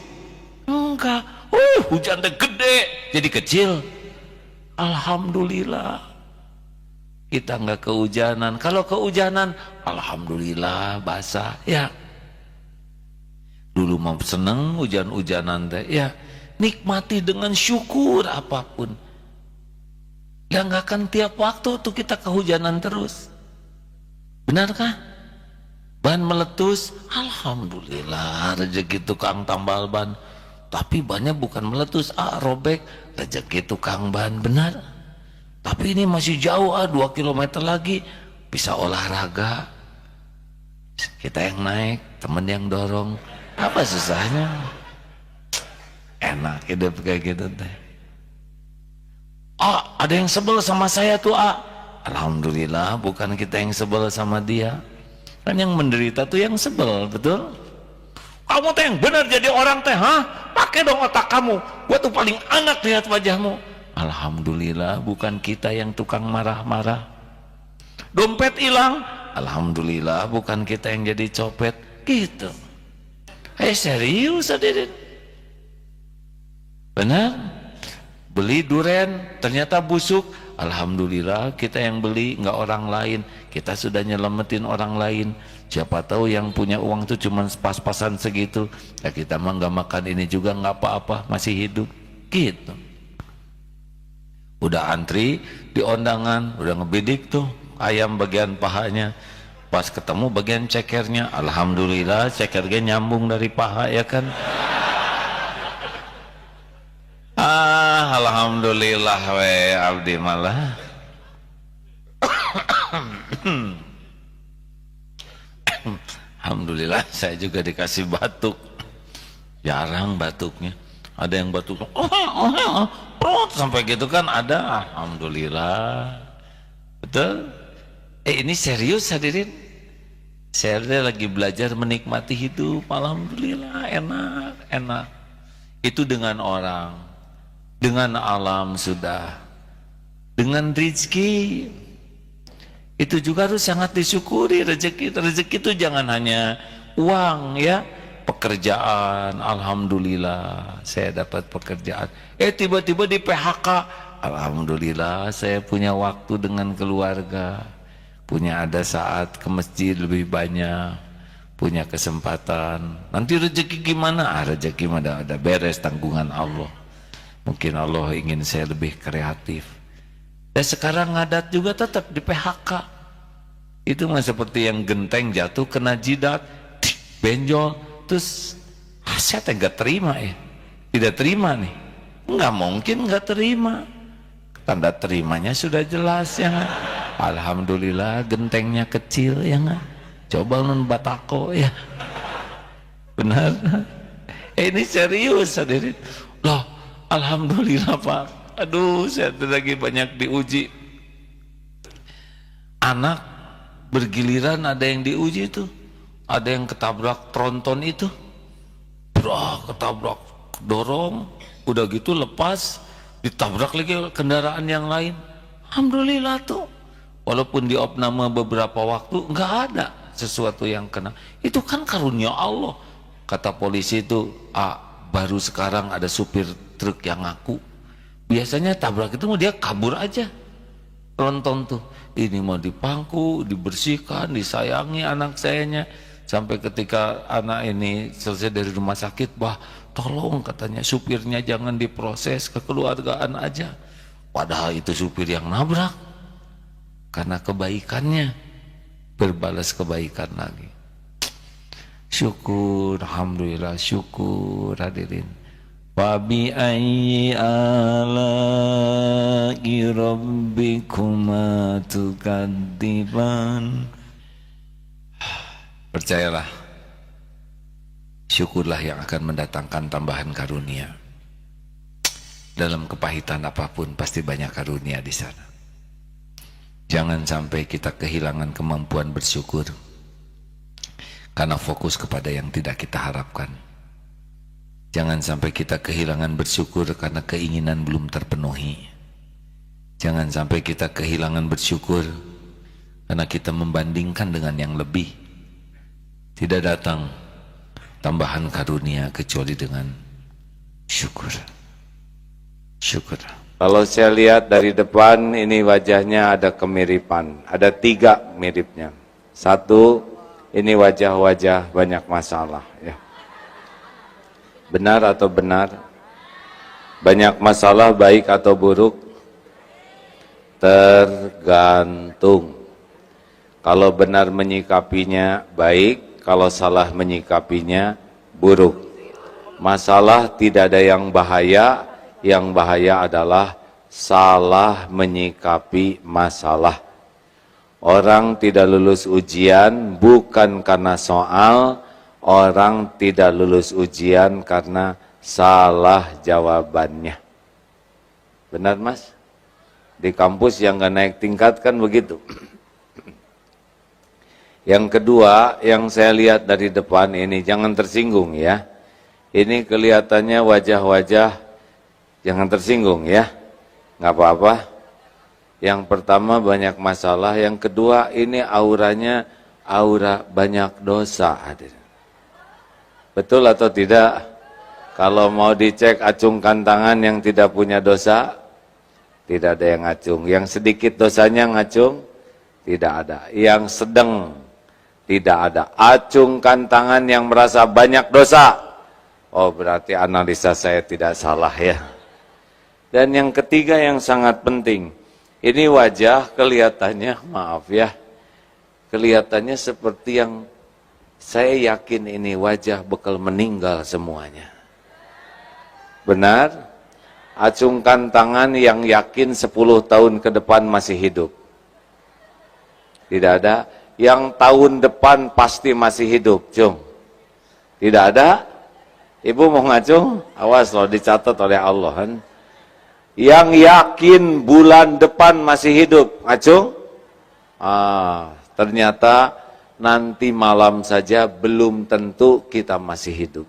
Enggak. Hujan teh gede, jadi kecil. Alhamdulillah. Kita enggak kehujanan. Kalau kehujanan, alhamdulillah basah. Ya. Dulu mau seneng hujan-hujanan teh. Ya, nikmati dengan syukur apapun. Ya enggak akan tiap waktu tuh kita kehujanan terus. Benarkah? Ban meletus, alhamdulillah rezeki tukang tambal ban. Tapi bannya bukan meletus, robek, rezeki tukang ban, benar. Tapi ini masih jauh 2 kilometer lagi, bisa olahraga. Kita yang naik, temen yang dorong. Apa susahnya? Enak hidup kayak gitu teh. Ada yang sebel sama saya tuh, alhamdulillah bukan kita yang sebel sama dia. Kan yang menderita tuh yang sebel, betul? Kamu teh yang benar jadi orang teh, pakai dong otak kamu. Gua tuh paling enak lihat wajahmu. Alhamdulillah bukan kita yang tukang marah-marah. Dompet hilang, alhamdulillah bukan kita yang jadi copet. Gitu. Serius hadirin? Benar? Beli duren ternyata busuk, alhamdulillah kita yang beli, nggak orang lain. Kita sudah nyelamatin orang lain. Siapa tahu yang punya uang tuh cuma pas-pasan segitu, ya kita mah nggak makan ini juga nggak apa-apa, masih hidup. Gitu. Udah antri di undangan, udah ngebidik tuh ayam bagian pahanya, pas ketemu bagian cekernya, alhamdulillah cekernya nyambung dari paha ya kan. Alhamdulillah abdi malah. Alhamdulillah saya juga dikasih batuk. Jarang batuknya. Ada yang batuk sampai gitu kan ada. Alhamdulillah. Betul? Ini serius hadirin. Saya lagi belajar menikmati hidup. Alhamdulillah enak. Itu dengan orang, dengan alam sudah, dengan rezeki itu juga harus sangat disyukuri. Rezeki itu jangan hanya uang ya, pekerjaan. Alhamdulillah saya dapat pekerjaan. Tiba-tiba di PHK, alhamdulillah saya punya waktu dengan keluarga, punya ada saat ke masjid lebih banyak, punya kesempatan. Nanti rezeki gimana? Rezeki mah ada beres, tanggungan Allah. Mungkin Allah ingin saya lebih kreatif. Dan sekarang ngadat juga tetap di PHK. Itu mah seperti yang genteng jatuh kena jidat, benjol, terus saya nggak terima ya, tidak terima nih, nggak mungkin nggak terima. Tanda terimanya sudah jelas ya nggak? Alhamdulillah gentengnya kecil ya nggak? Coba nun batako ya, benar. Ini serius hadirin. Loh, alhamdulillah Pak. Aduh, saya lagi banyak diuji. Anak bergiliran ada yang diuji tuh. Ada yang ketabrak tronton itu. Ketabrak, dorong, udah gitu lepas, ditabrak lagi kendaraan yang lain. Alhamdulillah tuh. walaupun diopname beberapa waktu, nggak ada sesuatu yang kena. Itu kan karunia Allah. Kata polisi itu, baru sekarang ada supir truk yang ngaku. Biasanya tabrak itu dia kabur aja. Nonton tuh, ini mau dipangku, dibersihkan, disayangi anak sayanya. Sampai ketika anak ini selesai dari rumah sakit, tolong katanya supirnya jangan diproses, kekeluargaan aja. Padahal itu supir yang nabrak. Karena kebaikannya berbalas kebaikan lagi. Syukur, alhamdulillah, syukur hadirin. Wa bi ayyi ala'i rabbikuma tukadziban. Percayalah, syukurlah yang akan mendatangkan tambahan karunia. Dalam kepahitan apapun pasti banyak karunia di sana. Jangan sampai kita kehilangan kemampuan bersyukur karena fokus kepada yang tidak kita harapkan. Jangan sampai kita kehilangan bersyukur karena keinginan belum terpenuhi. Jangan sampai kita kehilangan bersyukur karena kita membandingkan dengan yang lebih. Tidak datang tambahan karunia kecuali dengan syukur. Syukur. Kalau saya lihat dari depan ini wajahnya ada kemiripan. Ada 3 miripnya. 1, ini wajah-wajah banyak masalah ya. Benar atau benar? Banyak masalah baik atau buruk? Tergantung. Kalau benar menyikapinya baik, kalau salah menyikapinya buruk. Masalah tidak ada yang bahaya adalah salah menyikapi masalah. Orang tidak lulus ujian bukan karena soal, orang tidak lulus ujian karena salah jawabannya. Benar Mas? Di kampus yang gak naik tingkat kan begitu. Yang kedua, yang saya lihat dari depan ini, jangan tersinggung ya. Ini kelihatannya wajah-wajah, jangan tersinggung ya. Gak apa-apa. Yang pertama banyak masalah, yang kedua ini auranya aura banyak dosa. Betul atau tidak? Kalau mau dicek acungkan tangan yang tidak punya dosa, tidak ada yang ngacung. Yang sedikit dosanya ngacung, tidak ada. Yang sedang, tidak ada. Acungkan tangan yang merasa banyak dosa. Oh berarti analisa saya tidak salah ya. Dan yang ketiga yang sangat penting, ini wajah kelihatannya, maaf ya, kelihatannya seperti yang saya yakin ini wajah bakal meninggal semuanya. Benar? Acungkan tangan yang yakin 10 tahun ke depan masih hidup. Tidak ada. Yang tahun depan pasti masih hidup, cung. Tidak ada? Ibu mau ngacung? Awas loh, dicatat oleh Allah kan. Yang yakin bulan depan masih hidup, ngacung? Ternyata nanti malam saja belum tentu kita masih hidup.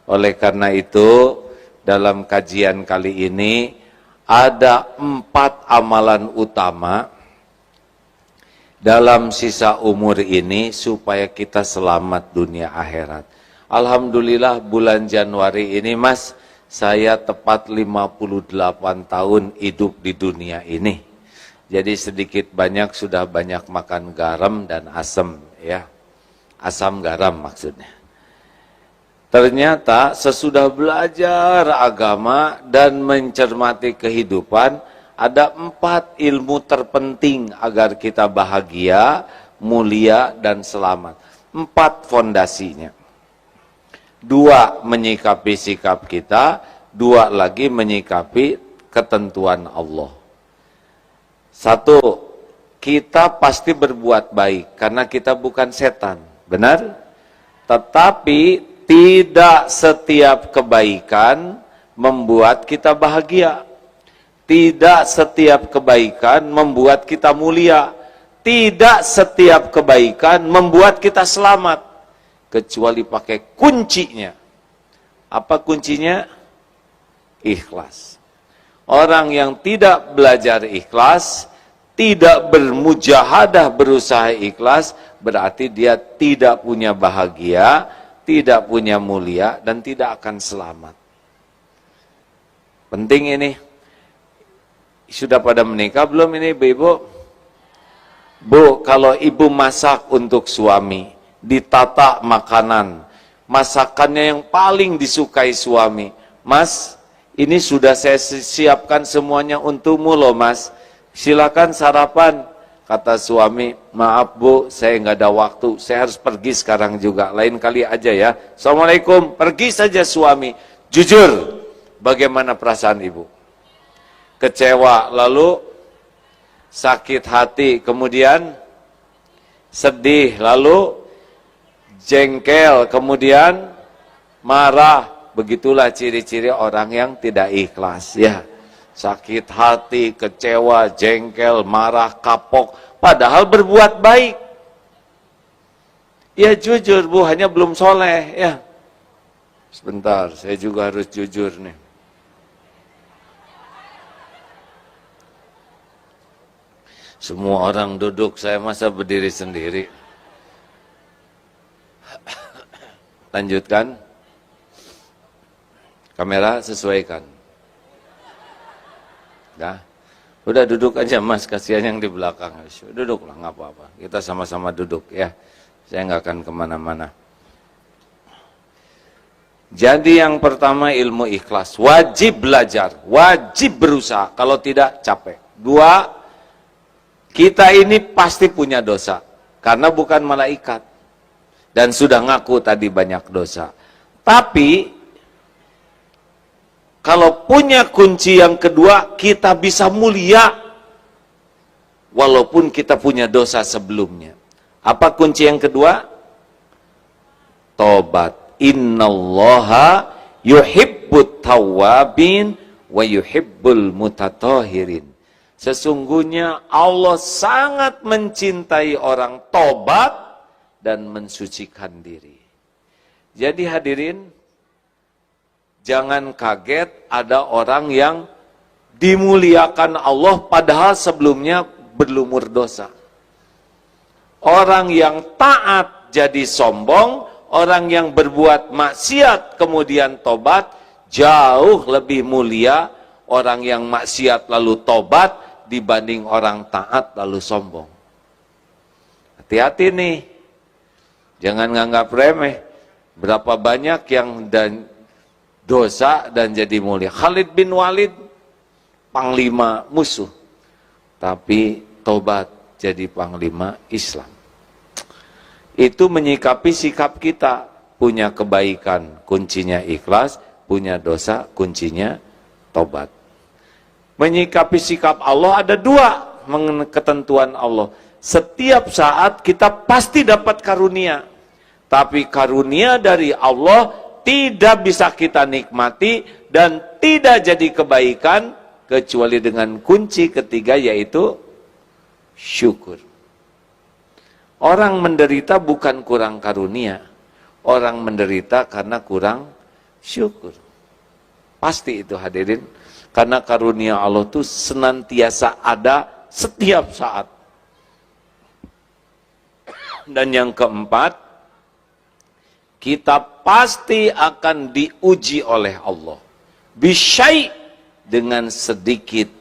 Oleh karena itu, dalam kajian kali ini ada 4 amalan utama dalam sisa umur ini supaya kita selamat dunia akhirat. Alhamdulillah bulan Januari ini Mas, saya tepat 58 tahun hidup di dunia ini. Jadi sedikit banyak sudah banyak makan garam dan asam ya. Asam garam maksudnya. Ternyata sesudah belajar agama dan mencermati kehidupan, ada 4 ilmu terpenting agar kita bahagia, mulia dan selamat. 4 fondasinya. 2 menyikapi sikap kita, 2 lagi menyikapi ketentuan Allah. 1, kita pasti berbuat baik karena kita bukan setan, benar? Tetapi tidak setiap kebaikan membuat kita bahagia. Tidak setiap kebaikan membuat kita mulia. Tidak setiap kebaikan membuat kita selamat. Kecuali pakai kuncinya. Apa kuncinya? Ikhlas. Orang yang tidak belajar ikhlas tidak bermujahadah, berusaha ikhlas, berarti dia tidak punya bahagia, tidak punya mulia, dan tidak akan selamat. Penting ini. Sudah pada menikah belum ini ibu-ibu? Bu, kalau ibu masak untuk suami, ditata makanan, masakannya yang paling disukai suami, Mas, ini sudah saya siapkan semuanya untukmu loh Mas, silakan sarapan. Kata suami, maaf Bu, saya nggak ada waktu, saya harus pergi sekarang juga, lain kali aja ya. Assalamualaikum, pergi saja suami. Jujur, bagaimana perasaan ibu? Kecewa, lalu sakit hati, kemudian sedih, lalu jengkel, kemudian marah. Begitulah ciri-ciri orang yang tidak ikhlas ya. Sakit hati, kecewa, jengkel, marah, kapok, padahal berbuat baik. Ya jujur Bu, hanya belum soleh ya. Sebentar, saya juga harus jujur nih. Semua orang duduk, saya masa berdiri sendiri. Lanjutkan. Kamera sesuaikan. Dah. Udah duduk aja Mas, kasihan yang di belakang. Duduklah, nggak apa-apa. Kita sama-sama duduk ya. Saya nggak akan kemana-mana. Jadi yang pertama ilmu ikhlas. Wajib belajar, wajib berusaha. Kalau tidak capek. Dua, kita ini pasti punya dosa, karena bukan malaikat. Dan sudah ngaku tadi banyak dosa. Tapi, kalau punya kunci yang kedua, kita bisa mulia. Walaupun kita punya dosa sebelumnya. Apa kunci yang kedua? Tobat. Innallaha yuhibbut tawwabin wa yuhibbul mutatahhirin. Sesungguhnya Allah sangat mencintai orang tobat dan mensucikan diri. Jadi hadirin, jangan kaget ada orang yang dimuliakan Allah padahal sebelumnya berlumur dosa. Orang yang taat jadi sombong, orang yang berbuat maksiat kemudian tobat jauh lebih mulia orang yang maksiat lalu tobat dibanding orang taat lalu sombong. Hati-hati nih, jangan nganggap remeh. Berapa banyak yang dosa dan jadi mulia. Khalid bin Walid, panglima musuh, tapi tobat jadi panglima Islam. Itu menyikapi sikap kita. Punya kebaikan, kuncinya ikhlas. Punya dosa, kuncinya tobat. Menyikapi sikap Allah ada dua mengenai ketentuan Allah. Setiap saat kita pasti dapat karunia. Tapi karunia dari Allah tidak bisa kita nikmati dan tidak jadi kebaikan kecuali dengan kunci ketiga, yaitu syukur. Orang menderita bukan kurang karunia. Orang menderita karena kurang syukur. Pasti itu hadirin. Karena karunia Allah itu senantiasa ada setiap saat. Dan yang keempat, kita pasti akan diuji oleh Allah. Bisyai, dengan sedikit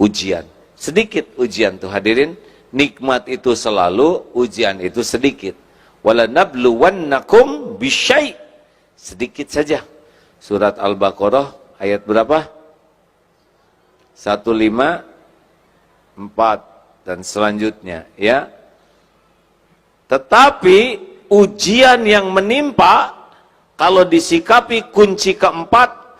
ujian. Sedikit ujian tuh hadirin. Nikmat itu selalu, ujian itu sedikit. Walanabluwannakum bisyai. Sedikit saja. Surat Al-Baqarah ayat berapa? 154 dan selanjutnya ya. Tetapi ujian yang menimpa kalau disikapi kunci keempat,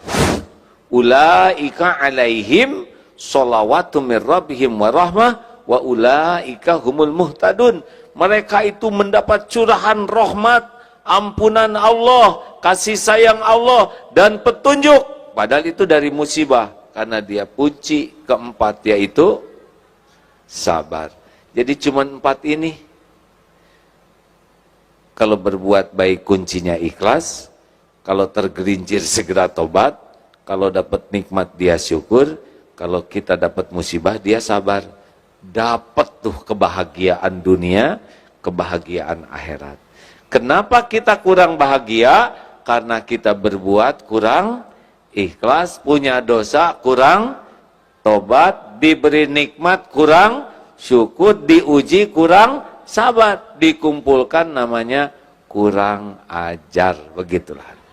ulaika alaihim sholawatu mir rabbihim wa rahmah wa ulaika humul muhtadun. Mereka itu mendapat curahan rahmat, ampunan Allah, kasih sayang Allah dan petunjuk. Padahal itu dari musibah. Karena dia kunci keempat, yaitu sabar. Jadi cuma 4 ini. Kalau berbuat baik kuncinya ikhlas. Kalau tergelincir segera tobat. Kalau dapat nikmat dia syukur. Kalau kita dapat musibah dia sabar. dapat tuh kebahagiaan dunia, kebahagiaan akhirat. Kenapa kita kurang bahagia? Karena kita berbuat kurang ikhlas, punya dosa kurang tobat, diberi nikmat kurang syukur, diuji kurang sabar, dikumpulkan namanya kurang ajar, begitulah.